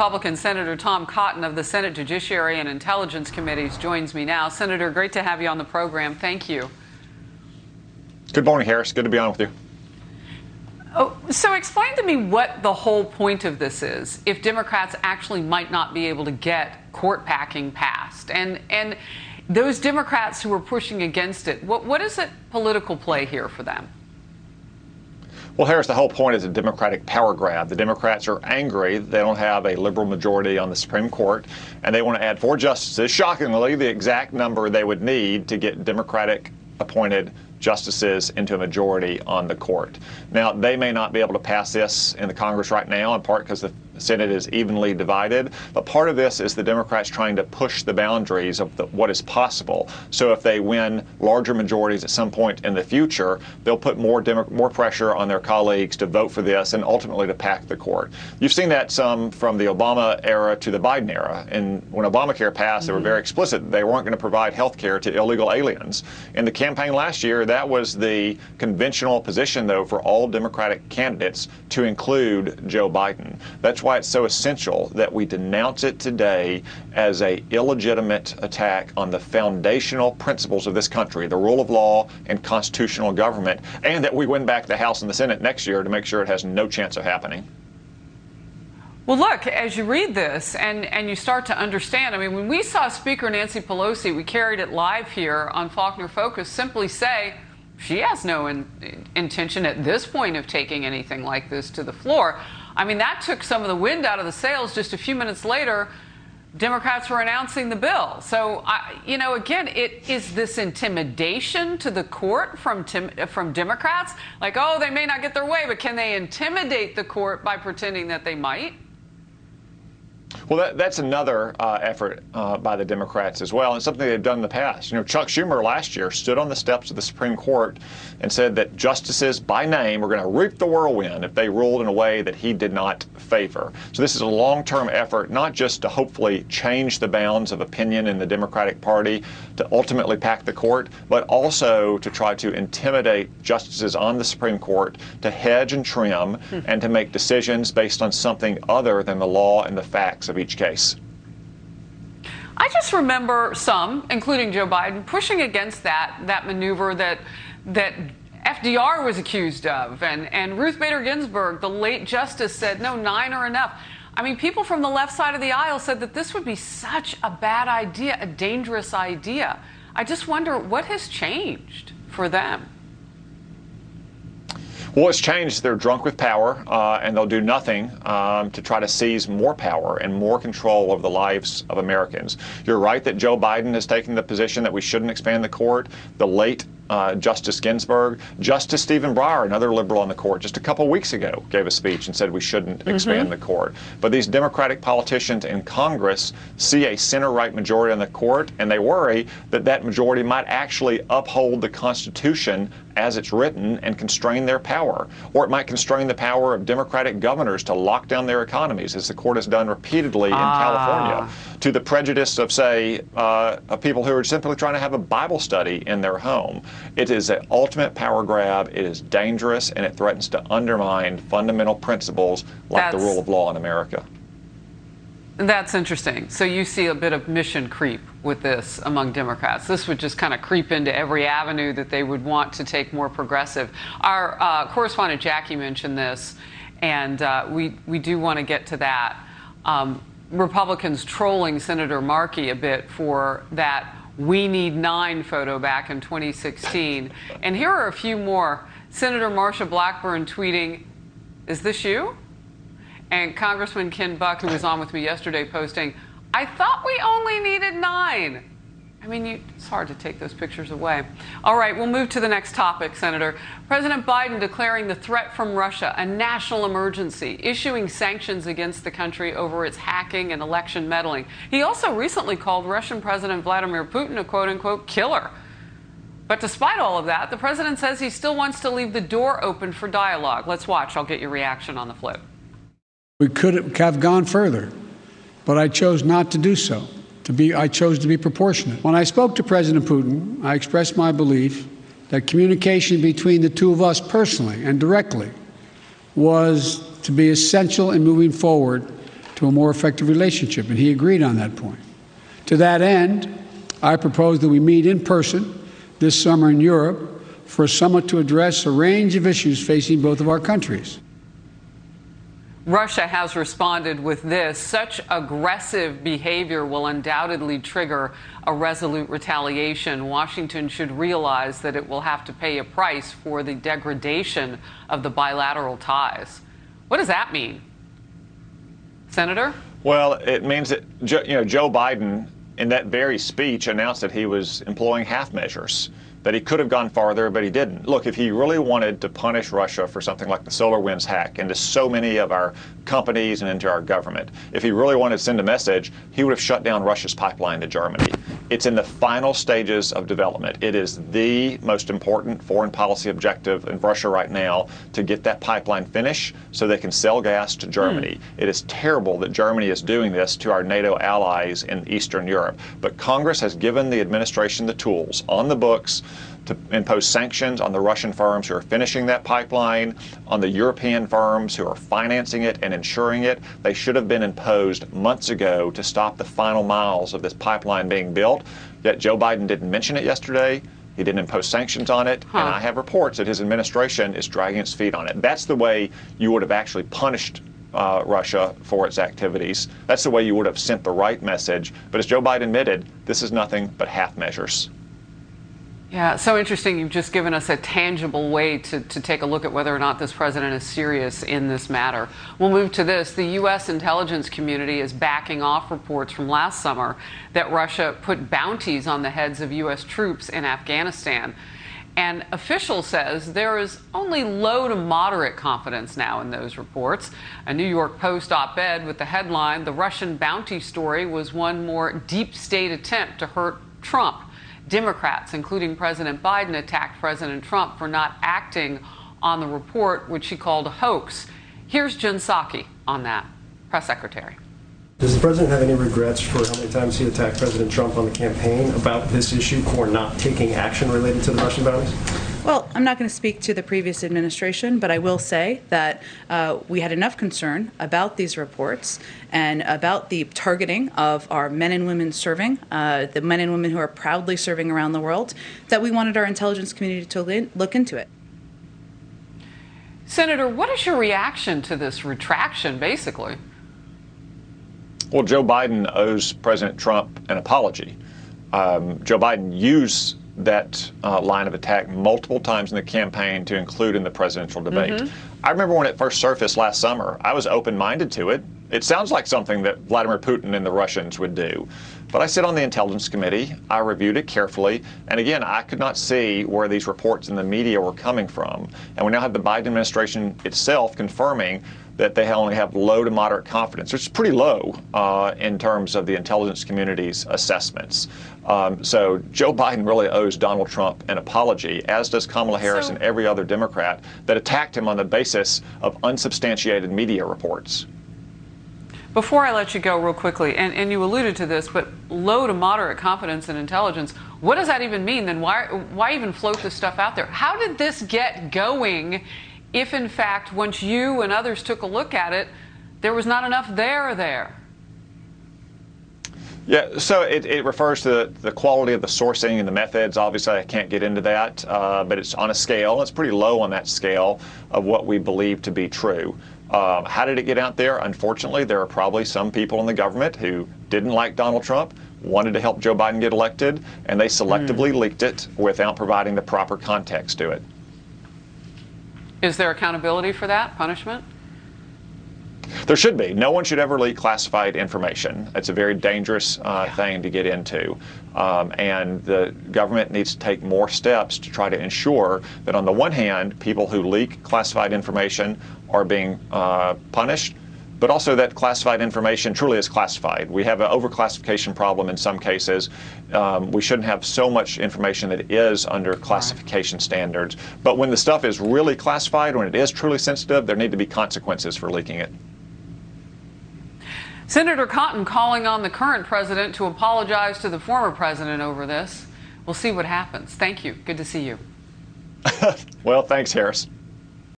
Republican Senator Tom Cotton of the Senate Judiciary and Intelligence Committees joins me now. Senator, great to have you on the program. Thank you. Good morning, Harris. Good to be on with you. Oh, so explain to me what the whole point of this is, if Democrats actually might not be able to get court packing passed. And those Democrats who are pushing against it, what is the political play here for them? Well, Harris, the whole point is a Democratic power grab. The Democrats are angry they don't have a liberal majority on the Supreme Court, and they want to add 4 justices, shockingly, the exact number they would need to get Democratic-appointed justices into a majority on the court. Now, they may not be able to pass this in the Congress right now, in part because the Senate is evenly divided, but part of this is the Democrats trying to push the boundaries of what is possible. So if they win larger majorities at some point in the future, they'll put more pressure on their colleagues to vote for this and ultimately to pack the court. You've seen that some from the Obama era to the Biden era. And when Obamacare passed, they were very explicit they weren't going to provide health care to illegal aliens. In the campaign last year, that was the conventional position, though, for all Democratic candidates to include Joe Biden. That's why it's so essential that we denounce it today as an illegitimate attack on the foundational principles of this country, the rule of law and constitutional government, and that we win back the House and the Senate next year to make sure it has no chance of happening. Well, look, as you read this and you start to understand, I mean, when we saw Speaker Nancy Pelosi, we carried it live here on Faulkner Focus, simply say she has no intention at this point of taking anything like this to the floor. I mean, that took some of the wind out of the sails. Just a few minutes later, Democrats were announcing the bill. So, you know, again, it is this intimidation to the court from Democrats. Like, oh, they may not get their way, but can they intimidate the court by pretending that they might? Well, that's another effort by the Democrats as well, and something they've done in the past. You know, Chuck Schumer last year stood on the steps of the Supreme Court and said that justices by name were going to reap the whirlwind if they ruled in a way that he did not favor. So this is a long-term effort, not just to hopefully change the bounds of opinion in the Democratic Party to ultimately pack the court, but also to try to intimidate justices on the Supreme Court to hedge and trim and to make decisions based on something other than the law and the facts of each case. I just remember some, including Joe Biden, pushing against that maneuver that FDR was accused of, and Ruth Bader Ginsburg, the late justice, said no, 9 are enough. I mean, people from the left side of the aisle said that this would be such a bad idea, a dangerous idea. I just wonder what has changed for them. Well, it's changed. They're drunk with power, and they'll do nothing to try to seize more power and more control over the lives of Americans. You're right that Joe Biden has taken the position that we shouldn't expand the court. The late Justice Ginsburg, Justice Stephen Breyer, another liberal on the court, just a couple weeks ago gave a speech and said we shouldn't expand the court. But these Democratic politicians in Congress see a center-right majority on the court, and they worry that that majority might actually uphold the Constitution as it's written and constrain their power. Or it might constrain the power of Democratic governors to lock down their economies, as the court has done repeatedly in California, to the prejudice of, say, of people who are simply trying to have a Bible study in their home. It is an ultimate power grab. It is dangerous, and it threatens to undermine fundamental principles like the rule of law in America. That's interesting. So you see a bit of mission creep with this among Democrats. This would just kind of creep into every avenue that they would want to take more progressive. Our correspondent Jackie mentioned this, and we do want to get to that. Republicans trolling Senator Markey a bit for that "We Need 9" photo back in 2016. And here are a few more. Senator Marsha Blackburn tweeting, "Is this you?" And Congressman Ken Buck, who was on with me yesterday, posting, "I thought we only needed 9." I mean, it's hard to take those pictures away. All right, we'll move to the next topic, Senator. President Biden declaring the threat from Russia a national emergency, issuing sanctions against the country over its hacking and election meddling. He also recently called Russian President Vladimir Putin a quote-unquote killer. But despite all of that, the president says he still wants to leave the door open for dialogue. Let's watch. I'll get your reaction on the flip. We could have gone further, but I chose not to do so. I chose to be proportionate. When I spoke to President Putin, I expressed my belief that communication between the two of us personally and directly was to be essential in moving forward to a more effective relationship, and he agreed on that point. To that end, I propose that we meet in person this summer in Europe for a summit to address a range of issues facing both of our countries. Russia has responded with this. Such aggressive behavior will undoubtedly trigger a resolute retaliation. Washington should realize that it will have to pay a price for the degradation of the bilateral ties. What does that mean? Senator? Well, it means that Joe Biden, in that very speech, announced that he was employing half measures, that he could have gone farther, but he didn't. Look, if he really wanted to punish Russia for something like the SolarWinds hack into so many of our companies and into our government, if he really wanted to send a message, he would have shut down Russia's pipeline to Germany. It's in the final stages of development. It is the most important foreign policy objective in Russia right now to get that pipeline finished so they can sell gas to Germany. It is terrible that Germany is doing this to our NATO allies in Eastern Europe. But Congress has given the administration the tools on the books to impose sanctions on the Russian firms who are finishing that pipeline, on the European firms who are financing it and ensuring it. They should have been imposed months ago to stop the final miles of this pipeline being built. Yet Joe Biden didn't mention it yesterday. He didn't impose sanctions on it. And I have reports that his administration is dragging its feet on it. That's the way you would have actually punished Russia for its activities. That's the way you would have sent the right message. But as Joe Biden admitted, this is nothing but half measures. Yeah, so interesting. You've just given us a tangible way to take a look at whether or not this president is serious in this matter. We'll move to this. The U.S. intelligence community is backing off reports from last summer that Russia put bounties on the heads of U.S. troops in Afghanistan. An official says there is only low to moderate confidence now in those reports. A New York Post op-ed with the headline, "The Russian Bounty Story was one more deep state attempt to hurt Trump." Democrats, including President Biden, attacked President Trump for not acting on the report, which he called a hoax. Here's Jen Psaki on that, press secretary. Does the president have any regrets for how many times he attacked President Trump on the campaign about this issue for not taking action related to the Russian bounties? Well, I'm not going to speak to the previous administration, but I will say that we had enough concern about these reports and about the targeting of our men and women serving, the men and women who are proudly serving around the world, that we wanted our intelligence community to look into it. Senator, what is your reaction to this retraction, basically? Well, Joe Biden owes President Trump an apology. Joe Biden used that line of attack multiple times in the campaign to include in the presidential debate. I remember when it first surfaced last summer, I was open-minded to it. It sounds like something that Vladimir Putin and the Russians would do. But I sit on the Intelligence Committee, I reviewed it carefully, and again, I could not see where these reports in the media were coming from. And we now have the Biden administration itself confirming that they only have low to moderate confidence, which is pretty low in terms of the intelligence community's assessments. So Joe Biden really owes Donald Trump an apology, as does Kamala Harris and every other Democrat that attacked him on the basis of unsubstantiated media reports. Before I let you go real quickly, and you alluded to this, but low to moderate confidence in intelligence, what does that even mean? Then why even float this stuff out there? How did this get going if, in fact, once you and others took a look at it, there was not enough there? Yeah, so it refers to the quality of the sourcing and the methods. Obviously, I can't get into that, but it's on a scale. It's pretty low on that scale of what we believe to be true. How did it get out there? Unfortunately, there are probably some people in the government who didn't like Donald Trump, wanted to help Joe Biden get elected, and they selectively leaked it without providing the proper context to it. Is there accountability for that, punishment? There should be. No one should ever leak classified information. It's a very dangerous thing to get into. And the government needs to take more steps to try to ensure that, on the one hand, people who leak classified information are being punished, but also that classified information truly is classified. We have an overclassification problem in some cases. We shouldn't have so much information that is under classification standards. But when the stuff is really classified, when it is truly sensitive, there need to be consequences for leaking it. Senator Cotton calling on the current president to apologize to the former president over this. We'll see what happens. Thank you. Good to see you. Well, thanks, Harris.